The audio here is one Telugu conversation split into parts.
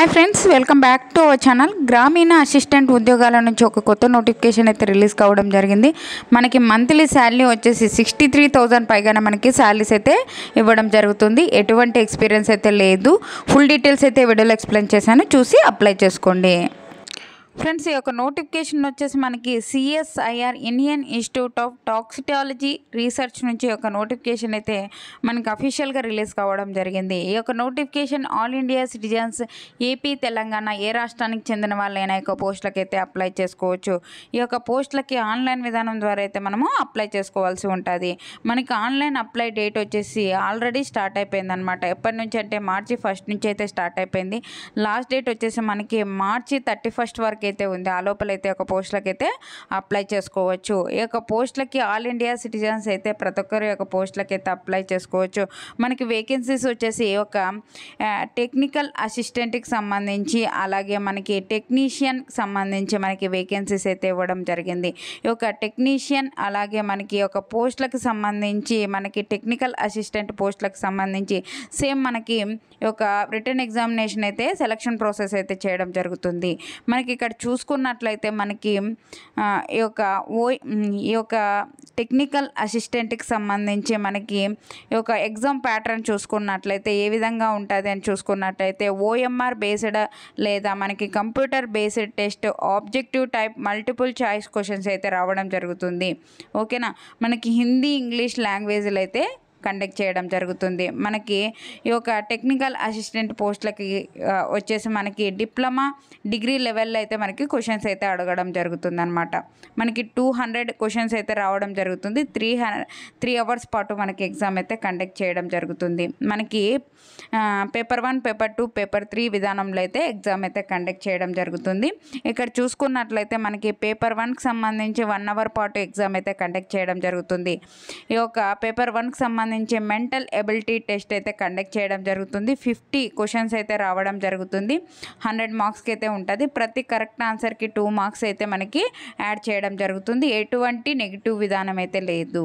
Hi friends, welcome back to our channel. గ్రామీణ అసిస్టెంట్ ఉద్యోగాల నుంచి ఒక కొత్త నోటిఫికేషన్ అయితే రిలీజ్ కావడం జరిగింది. మనకి మంత్లీ శాలరీ వచ్చేసి 63,000 పైగానే మనకి శాలరీస్ అయితే ఇవ్వడం జరుగుతుంది. ఎటువంటి ఎక్స్పీరియన్స్ అయితే లేదు. ఫుల్ డీటెయిల్స్ అయితే వీడియోలో ఎక్స్ప్లెయిన్ చేశాను, చూసి అప్లై చేసుకోండి. ఫ్రెండ్స్, ఈ యొక్క నోటిఫికేషన్ వచ్చేసి మనకి CSIR Indian institute of toxicology research నుంచి ఒక నోటిఫికేషన్ అయితే మనకి అఫీషియల్గా రిలీజ్ కావడం జరిగింది. ఈ యొక్క notification all India citizens AP, Telangana ఏ రాష్ట్రానికి చెందిన వాళ్ళైనా ఈ యొక్క పోస్టులకు అయితే అప్లై చేసుకోవచ్చు. ఈ యొక్క పోస్టులకి ఆన్లైన్ విధానం ద్వారా అయితే మనము అప్లై చేసుకోవాల్సి ఉంటుంది. మనకి ఆన్లైన్ అప్లై డేట్ వచ్చేసి ఆల్రెడీ స్టార్ట్ అయిపోయింది అనమాట. ఎప్పటి నుంచి అంటే March 1 నుంచి అయితే స్టార్ట్ అయిపోయింది. లాస్ట్ డేట్ వచ్చేసి మనకి March 31 వరకు అయితే ఉంది. ఆ లోపలైతే ఒక పోస్టులకి అయితే అప్లై చేసుకోవచ్చు. ఈ యొక్క పోస్టులకి ఆల్ ఇండియా సిటిజన్స్ అయితే ప్రతి ఒక్కరు యొక్క పోస్టులకి అయితే అప్లై చేసుకోవచ్చు. మనకి వేకెన్సీస్ వచ్చేసి ఒక టెక్నికల్ అసిస్టెంట్కి సంబంధించి, అలాగే మనకి టెక్నీషియన్కి సంబంధించి మనకి వేకెన్సీస్ అయితే ఇవ్వడం జరిగింది. ఈ యొక్క టెక్నీషియన్ అలాగే మనకి ఒక పోస్టులకు సంబంధించి మనకి టెక్నికల్ అసిస్టెంట్ పోస్టులకు సంబంధించి సేమ్ మనకి ఈ యొక్క రిటర్న్ ఎగ్జామినేషన్ అయితే సెలక్షన్ ప్రాసెస్ అయితే చేయడం జరుగుతుంది. మనకి ఇక్కడ చూసుకున్నట్లయితే మనకి ఈ యొక్క టెక్నికల్ అసిస్టెంట్కి సంబంధించి మనకి ఈ యొక్క ఎగ్జామ్ ప్యాటర్న్ చూసుకున్నట్లయితే ఏ విధంగా ఉంటుంది అని చూసుకున్నట్లయితే OMR బేస్డ్ లేదా మనకి computer based test, objective type, multiple choice questions అయితే రావడం జరుగుతుంది. ఓకేనా. మనకి హిందీ, ఇంగ్లీష్ లాంగ్వేజ్లు అయితే కండక్ట్ చేయడం జరుగుతుంది. మనకి ఈ యొక్క టెక్నికల్ అసిస్టెంట్ పోస్టులకి వచ్చేసి మనకి డిప్లొమా, డిగ్రీ లెవెల్లో అయితే మనకి క్వశ్చన్స్ అయితే అడగడం జరుగుతుంది అనమాట. మనకి 200 క్వశ్చన్స్ అయితే రావడం జరుగుతుంది. 3 అవర్స్ పాటు మనకి ఎగ్జామ్ అయితే కండక్ట్ చేయడం జరుగుతుంది. మనకి పేపర్ 1, పేపర్ 2, పేపర్ 3 విధానంలో అయితే ఎగ్జామ్ అయితే కండక్ట్ చేయడం జరుగుతుంది. ఇక్కడ చూసుకున్నట్లయితే మనకి పేపర్ 1కి సంబంధించి 1 అవర్ పాటు ఎగ్జామ్ అయితే కండక్ట్ చేయడం జరుగుతుంది. ఈ యొక్క పేపర్ 1కి సంబంధించి మెంటల్ ఎబిలిటీ టెస్ట్ అయితే కండక్ట్ చేయడం జరుగుతుంది. 50 క్వశ్చన్స్ అయితే రావడం జరుగుతుంది. 100 మార్క్స్కి అయితే ఉంటుంది. ప్రతి కరెక్ట్ ఆన్సర్కి 2 మార్క్స్ అయితే మనకి యాడ్ చేయడం జరుగుతుంది. ఎటువంటి నెగిటివ్ విధానం అయితే లేదు.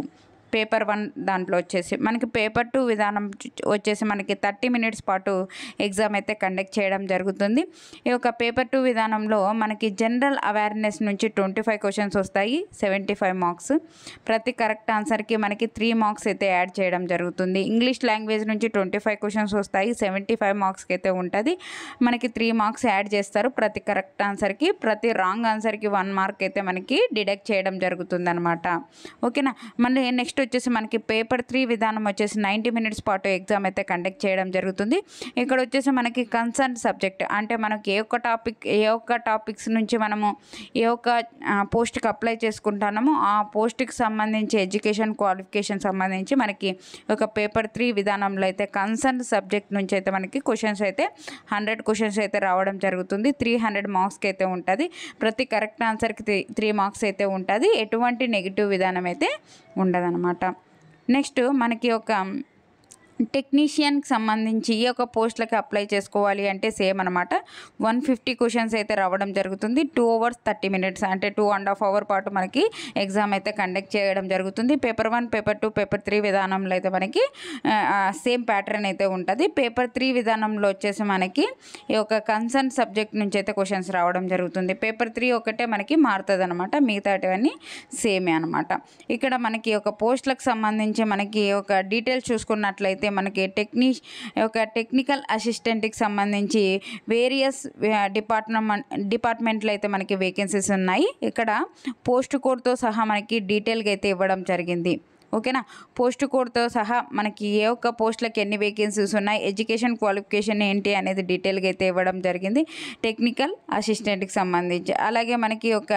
పేపర్ 1 దాంట్లో వచ్చేసి మనకి పేపర్ 2 విధానం వచ్చేసి మనకి 30 మినిట్స్ పాటు ఎగ్జామ్ అయితే కండక్ట్ చేయడం జరుగుతుంది. ఈ యొక్క పేపర్ 2 విధానంలో మనకి జనరల్ అవేర్నెస్ నుంచి 25 క్వశ్చన్స్ వస్తాయి, 75 మార్క్స్. ప్రతి కరెక్ట్ ఆన్సర్కి మనకి 3 మార్క్స్ అయితే యాడ్ చేయడం జరుగుతుంది. ఇంగ్లీష్ లాంగ్వేజ్ నుంచి 25 క్వశ్చన్స్ వస్తాయి, 75 మార్క్స్కి అయితే ఉంటుంది. మనకి 3 మార్క్స్ యాడ్ చేస్తారు ప్రతి కరెక్ట్ ఆన్సర్కి. ప్రతి రాంగ్ ఆన్సర్కి 1 మార్క్ అయితే మనకి డిడక్ట్ చేయడం జరుగుతుంది అనమాట. ఓకేనా. మళ్ళీ నెక్స్ట్ వచ్చేసి మనకి పేపర్ 3 విధానం వచ్చేసి 90 మినిట్స్ పాటు ఎగ్జామ్ అయితే కండక్ట్ చేయడం జరుగుతుంది. ఇక్కడ వచ్చేసి మనకి కన్సర్న్ సబ్జెక్ట్ అంటే మనకి ఏ ఒక్క టాపిక్స్ నుంచి మనము ఏ ఒక్క పోస్ట్కి అప్లై చేసుకుంటున్నామో ఆ పోస్ట్కి సంబంధించి ఎడ్యుకేషన్ క్వాలిఫికేషన్ సంబంధించి మనకి ఒక పేపర్ 3 విధానంలో అయితే కన్సర్న్ సబ్జెక్ట్ నుంచి అయితే మనకి క్వశ్చన్స్ అయితే 100 క్వశ్చన్స్ అయితే రావడం జరుగుతుంది. 300 మార్క్స్కి అయితే ఉంటుంది. ప్రతి కరెక్ట్ ఆన్సర్కి 3 మార్క్స్ అయితే ఉంటుంది. ఎటువంటి నెగిటివ్ విధానం అయితే ఉండదన్నమాట. నెక్స్ట్ మనకి ఒక టెక్నీషియన్కి సంబంధించి ఈ యొక్క పోస్టులకి అప్లై చేసుకోవాలి అంటే సేమ్ అనమాట. 150 క్వశ్చన్స్ అయితే రావడం జరుగుతుంది. 2 hours 30 minutes అంటే 2.5 hours పాటు మనకి ఎగ్జామ్ అయితే కండక్ట్ చేయడం జరుగుతుంది. పేపర్ 1, పేపర్ 2, పేపర్ 3 విధానంలో అయితే మనకి సేమ్ ప్యాటర్న్ అయితే ఉంటుంది. పేపర్ 3 విధానంలో వచ్చేసి మనకి ఈ యొక్క కన్సర్న్ సబ్జెక్ట్ నుంచి అయితే క్వశ్చన్స్ రావడం జరుగుతుంది. పేపర్ 3 ఒకటే మనకి మారుతుంది అనమాట, మిగతాటివన్నీ సేమే అనమాట. ఇక్కడ మనకి ఒక పోస్టులకు సంబంధించి మనకి ఒక డీటెయిల్స్ చూసుకున్నట్లయితే మనకి టెక్నికల్ అసిస్టెంట్కి సంబంధించి వేరియస్ డిపార్ట్మెంట్లో అయితే మనకి వేకెన్సీస్ ఉన్నాయి. ఇక్కడ పోస్ట్ కోడ్తో సహా మనకి డీటెయిల్గా అయితే ఇవ్వడం జరిగింది. ఓకేనా. పోస్ట్ కోడ్తో సహా మనకి ఏ ఒక్క పోస్టులకి ఎన్ని వేకెన్సీస్ ఉన్నాయి, ఎడ్యుకేషన్ క్వాలిఫికేషన్ ఏంటి అనేది డీటెయిల్గా అయితే ఇవ్వడం జరిగింది టెక్నికల్ అసిస్టెంట్కి సంబంధించి. అలాగే మనకి ఒక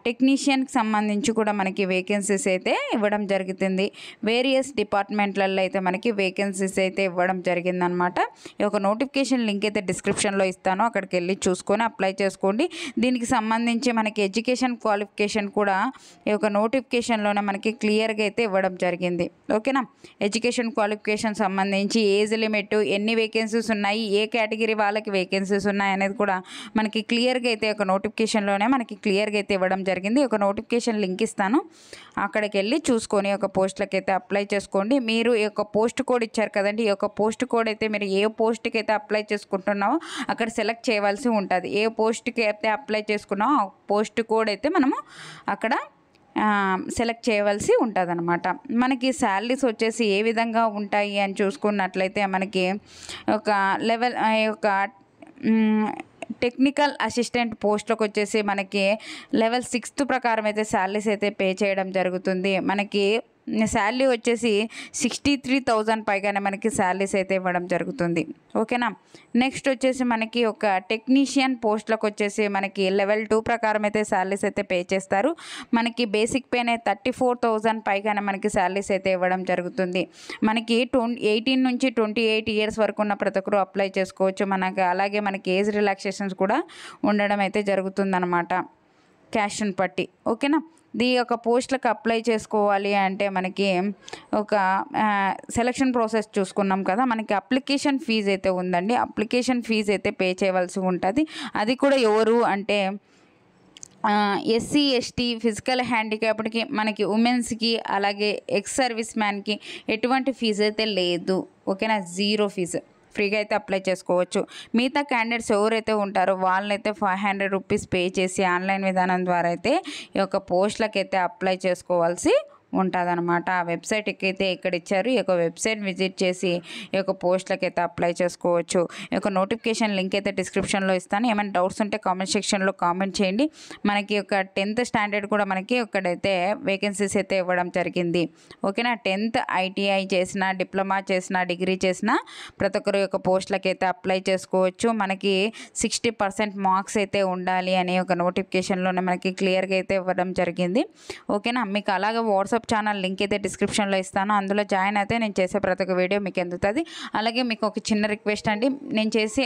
టెక్నీషియన్కి సంబంధించి కూడా మనకి వేకెన్సీస్ అయితే ఇవ్వడం జరుగుతుంది. వేరియస్ డిపార్ట్మెంట్లలో అయితే మనకి వేకెన్సీస్ అయితే ఇవ్వడం జరిగిందనమాట. ఈ యొక్క నోటిఫికేషన్ లింక్ అయితే డిస్క్రిప్షన్లో ఇస్తాను, అక్కడికి వెళ్ళి చూసుకొని అప్లై చేసుకోండి. దీనికి సంబంధించి మనకి ఎడ్యుకేషన్ క్వాలిఫికేషన్ కూడా ఈ యొక్క నోటిఫికేషన్లోనే మనకి క్లియర్గా అయితే ఇవ్వడం జరిగింది. ఓకేనా. ఎడ్యుకేషన్ క్వాలిఫికేషన్ సంబంధించి ఏజ్ లిమిట్, ఎన్ని వేకెన్సీస్ ఉన్నాయి, ఏ కేటగిరీ వాళ్ళకి వేకెన్సీస్ ఉన్నాయి అనేది కూడా మనకి క్లియర్గా అయితే ఒక నోటిఫికేషన్లోనే మనకి క్లియర్గా అయితే ఇవ్వడం జరిగింది. ఒక నోటిఫికేషన్ లింక్ ఇస్తాను, అక్కడికి వెళ్ళి చూసుకొని ఒక పోస్టులకి అయితే అప్లై చేసుకోండి. మీరు ఈ యొక్క పోస్ట్ కోడ్ ఇచ్చారు కదండి, ఈ యొక్క పోస్ట్ కోడ్ అయితే మీరు ఏ పోస్ట్కి అయితే అప్లై చేసుకుంటున్నామో అక్కడ సెలెక్ట్ చేయవలసి ఉంటుంది. ఏ పోస్ట్కి అయితే అప్లై చేసుకున్నామో ఆ పోస్ట్ కోడ్ అయితే మనము అక్కడ సెలెక్ట్ చేయవలసి ఉంటుంది అనమాట. మనకి శాలరీస్ వచ్చేసి ఏ విధంగా ఉంటాయి అని చూసుకున్నట్లయితే మనకి ఒక లెవెల్ ఒక టెక్నికల్ అసిస్టెంట్ పోస్ట్లకు వచ్చేసి మనకి లెవెల్ 6 ప్రకారం అయితే శాలరీస్ అయితే పే చేయడం జరుగుతుంది. మనకి శాలరీ వచ్చేసి 63,000 పైగానే మనకి శాలరీస్ అయితే ఇవ్వడం జరుగుతుంది. ఓకేనా. నెక్స్ట్ వచ్చేసి మనకి ఒక టెక్నీషియన్ పోస్ట్లకు వచ్చేసి మనకి లెవెల్ 2 ప్రకారం అయితే శాలరీస్ అయితే పే చేస్తారు. మనకి బేసిక్ పేనే 34,000 పైగానే మనకి శాలరీస్ అయితే ఇవ్వడం జరుగుతుంది. మనకి 18 నుంచి 28 ఇయర్స్ వరకు ఉన్న ప్రతి ఒక్కరు అప్లై చేసుకోవచ్చు. అలాగే మనకి ఏజ్ రిలాక్సేషన్స్ కూడా ఉండడం అయితే జరుగుతుందన్నమాట క్యాష్ని బట్టి. ఓకేనా. ఈ యొక్క పోస్టులకు అప్లై చేసుకోవాలి అంటే మనకి ఒక సెలక్షన్ ప్రాసెస్ చూసుకున్నాం కదా, మనకి అప్లికేషన్ ఫీజు అయితే ఉందండి. అప్లికేషన్ ఫీజు అయితే పే చేయవలసి ఉంటుంది. అది కూడా ఎవరు అంటే ఎస్సీ ఎస్టీ ఫిజికల్ హ్యాండిక్యాప్డ్కి, మనకి ఉమెన్స్కి, అలాగే ఎక్స్ సర్వీస్ మ్యాన్కి ఎటువంటి ఫీజు అయితే లేదు. ఓకేనా. 0 ఫీజు, ఫ్రీగా అయితే అప్లై చేసుకోవచ్చు. మిగతా క్యాండిడేట్స్ ఎవరైతే ఉంటారో వాళ్ళనైతే 500 రూపీస్ పే చేసి ఆన్లైన్ విధానం ద్వారా అయితే ఈ యొక్క పోస్టులకు అయితే అప్లై చేసుకోవాల్సి ఉంటుందన్నమాట. ఆ వెబ్సైట్కి అయితే ఇక్కడ ఇచ్చారు, ఈ యొక్క వెబ్సైట్ విజిట్ చేసి ఈ యొక్క పోస్టులకు అయితే అప్లై చేసుకోవచ్చు. ఈ యొక్క నోటిఫికేషన్ లింక్ అయితే డిస్క్రిప్షన్లో ఇస్తాను. ఏమైనా డౌట్స్ ఉంటే కామెంట్ సెక్షన్లో కామెంట్ చేయండి. మనకి ఒక 10th స్టాండర్డ్ కూడా మనకి ఇక్కడైతే వేకెన్సీస్ అయితే ఇవ్వడం జరిగింది. ఓకేనా. 10th ఐటీఐ చేసిన, డిప్లొమా చేసిన, డిగ్రీ చేసిన ప్రతి ఒక్కరు యొక్క పోస్టులకు అయితే అప్లై చేసుకోవచ్చు. మనకి 60% మార్క్స్ అయితే ఉండాలి అని ఒక నోటిఫికేషన్లోనే మనకి క్లియర్గా అయితే ఇవ్వడం జరిగింది. ఓకేనా. మీకు అలాగే వాట్సాప్ ఛానల్ లింక్ అయితే డిస్క్రిప్షన్లో ఇస్తాను, అందులో జాయిన్ అయితే నేను చేసే ప్రతి ఒక్క వీడియో మీకు అందుతుంది. అలాగే మీకు ఒక చిన్న రిక్వెస్ట్ అండి, నేను చేసి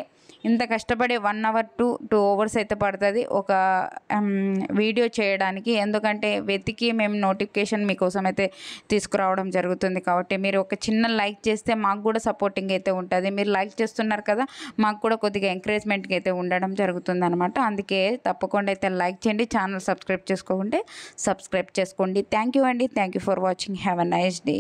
ఇంత కష్టపడి 1 hour to 2 hours అయితే పడుతుంది ఒక వీడియో చేయడానికి. ఎందుకంటే వెతికి మేము నోటిఫికేషన్ మీకోసం అయితే తీసుకురావడం జరుగుతుంది. కాబట్టి మీరు ఒక చిన్న లైక్ చేస్తే మాకు కూడా సపోర్టింగ్ అయితే ఉంటుంది. మీరు లైక్ చేస్తున్నారు కదా, మాకు కూడా కొద్దిగా ఎంకరేజ్మెంట్కి అయితే ఉండడం జరుగుతుంది అనమాట. అందుకే తప్పకుండా అయితే లైక్ చేయండి. ఛానల్ సబ్స్క్రైబ్ చేసుకోండి. థ్యాంక్ యూ అండి. Thank you for watching. Have a nice day.